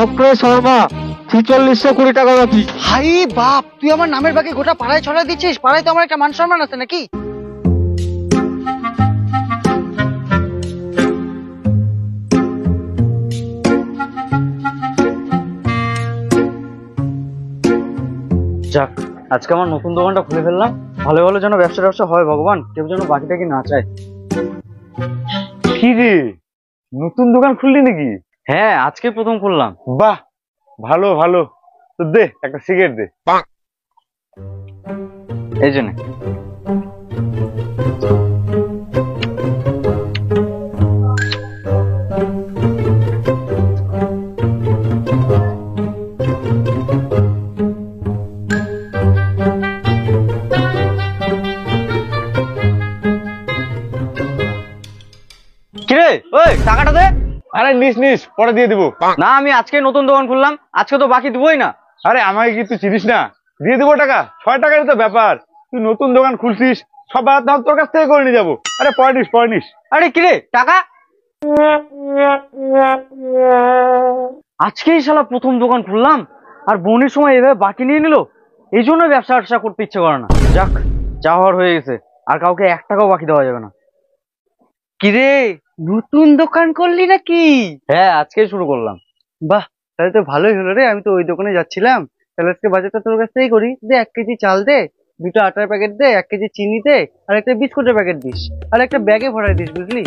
চক্রে শর্মা 4620 টাকা বাকি। হাই বাপ, তুই আমার নামের বাকি গোটা পাড়ায় ছড়া দিচ্ছিস। পাড়ায় তো আমার একটা মান সম্মান আছে নাকি? যাক, আজকে আমার নতুন দোকানটা খুলে ফেললাম। ভালো ভালো যেন ব্যবসা হয় ভগবান, কেউ যেন বাকিটা কি না চায়। কি রে, নতুন দোকান খুললি নাকি? হ্যাঁ, আজকে প্রথম খুললাম। বাহ, ভালো ভালো। তো দে একটা সিগারেট দে। এই জন্য কিরে, ওই টাকাটা দে। আরে নিস নিস, পরে দিয়ে দিব। না, আমি আজকে নতুন দোকান খুললাম, আজকে তো বাকি দিবই না। আরে আমাকে কি তুই চিনিস না? দিয়ে দিব টাকা। 6 টাকার তো ব্যাপার। তুই নতুন দোকান খুলছিস, সব বাদ দাম তোর কাছ থেকে করে নিয়ে যাবো। আরে পরে নিস। আরে কিরে, টাকা আজকেই শালা প্রথম দোকান খুললাম আর বোনের সময় এভাবে বাকি নিয়ে নিল। এই জন্য ব্যবসা করতে ইচ্ছে করে না। যাক, যা হওয়ার হয়ে গেছে, আর কাউকে 1 টাকাও বাকি দেওয়া যাবে না। কিরে, নতুন দোকান করলি নাকি? হ্যাঁ, আজকেই শুরু করলাম। বাহ, তাহলে তো ভালোই হলো রে। আমি তো ওই দোকানে যাচ্ছিলাম। তাহলে আজকে বাজারটা তোর কাছ থেকেই করি। দে 1 কেজি চাল দে, 2টা আটার প্যাকেট দে, 1 কেজি চিনি দে, আর একটা বিস্কুটের প্যাকেট দিস, আর একটা ব্যাগে ভরাই দিস, বুঝলি?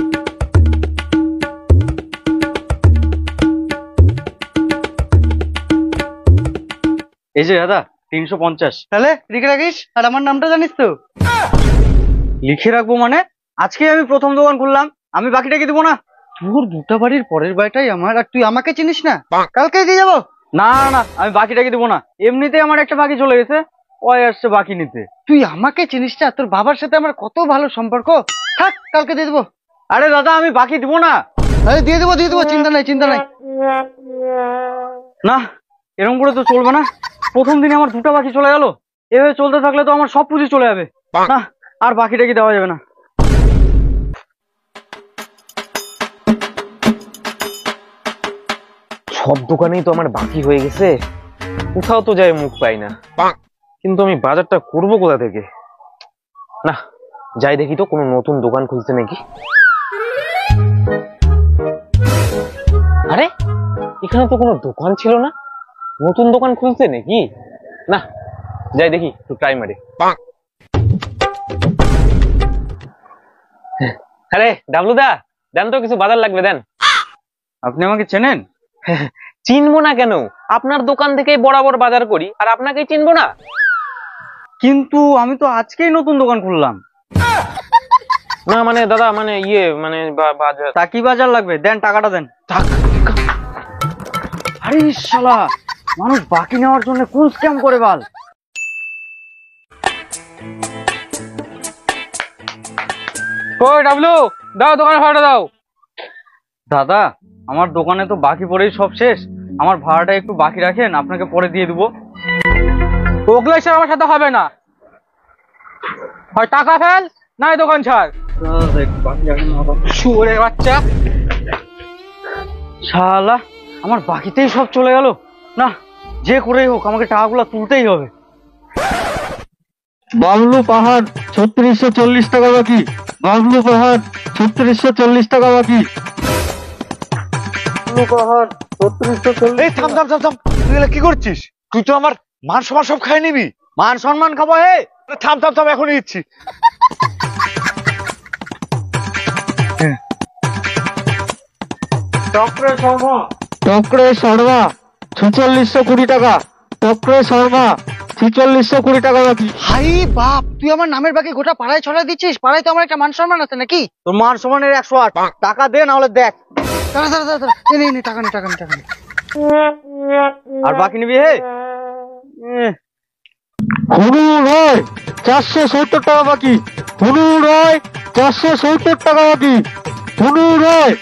এই যে দাদা, 350। তাহলে লিখে রাখিস, আর আমার নামটা জানিস তো? লিখে রাখবো মানে? আজকে আমি প্রথম দোকান খুললাম, আমি বাকিটা কি দিব না? তোর দুটা বাড়ির পরের বাড়িটাই আমার, আর তুই আমাকে চিনিস না? কালকে দিয়ে যাবো। না না না, আমি বাকিটা কি দিব না। এমনিতেই আমার একটা বাকি চলে গেছে, ওই আসছে বাকি নিতে। তুই আমাকে চিনিস না? তোর বাবার সাথে আমার কত ভালো সম্পর্ক। থাক, কালকে দিয়ে দেবো। আরে দাদা, আমি বাকি দিব না। আরে দিয়ে দেবো, চিন্তা নাই। না, এরকম করে তো চলবে না। প্রথম দিনে আমার 2টা বাকি চলে গেল। এভাবে চলতে থাকলে তো আমার সব পুঁজি চলে যাবে। না, আর বাকিটা কি দেওয়া যাবে না। সব দোকানেই তো আমার বাকি হয়ে গেছে, কোথাও তো যাই মুখ পাই না। কিন্তু আমি বাজারটা করবো কোথা থেকে? না, যাই দেখি তো কোনো নতুন দোকান খুলছে নাকি। আরে, এখানে তো কোনো দোকান ছিল না, নতুন দোকান খুলছে নাকি? না, যাই দেখি, একটু ট্রাই মারি। আরে ডাবলু দা, দেন তো কিছু বাজার লাগবে, দেন। আপনি আমাকে চেনেন? চিনবো না কেন? আপনার দোকান থেকেই বরাবর বাজার করি, আর আপনাকেই চিনবো না? কিন্তু আমি তো আজকেই নতুন দোকান খুললাম। না মানে দাদা, মানে মানে বাজার। তা কি বাজার লাগবে? দেন, টাকাটা দেন। আরে শালা, মানুষ বাকি নেওয়ার জন্য কোন স্ক্যাম করে বাল। কই ডাবলু, দাও দোকানে ভাড়াটা দাও। দাদা, আমার দোকানে তো বাকি পড়েই সব শেষ। আমার ভাড়াটা একটু বাকি রাখেন, আপনাকে পরে দিয়ে দেবো। ওগুলো এসে আমার সাথে হবে না, হয় টাকা ফেল, নাই দোকান ছাড়। শুয়োরের বাচ্চা, শালা, আমার বাকিতেই সব চলে গেল। না, যে করেই হোক আমাকে টাকাগুলো তুলতেই হবে। বাবলু পাহাড় 3640 টাকা বাকি। বাবলু পাহাড় 3640 টাকা বাকি। বাবলু পাহাড় 3640। এই থাম, তুই এগুলা কি করছিস? তুই তো আমার মান সম্মান সব খাই নিবি। মান সম্মান খাবো? হে, থাম, এখনই দিচ্ছি। চক্রে শর্মা 4620 টাকা। চক্রে শর্মা 4620 টাকা বাকি। হাই বাপ, তুই আমার নামের বাকি গোটা পাড়ায় ছড়া দিচ্ছিস। পাড়ায় তো আমার একটা মান সম্মান আছে নাকি? তোর মান সম্মানের 108 টাকা দে, না হলে দেখ। দাঁড়া, নে, টাকা নে। আর বাকি নিবি? হে, হুনু রয় 470 টাকা বাকি। হুনু রয় 470 টাকা বাকি। হুনু রয়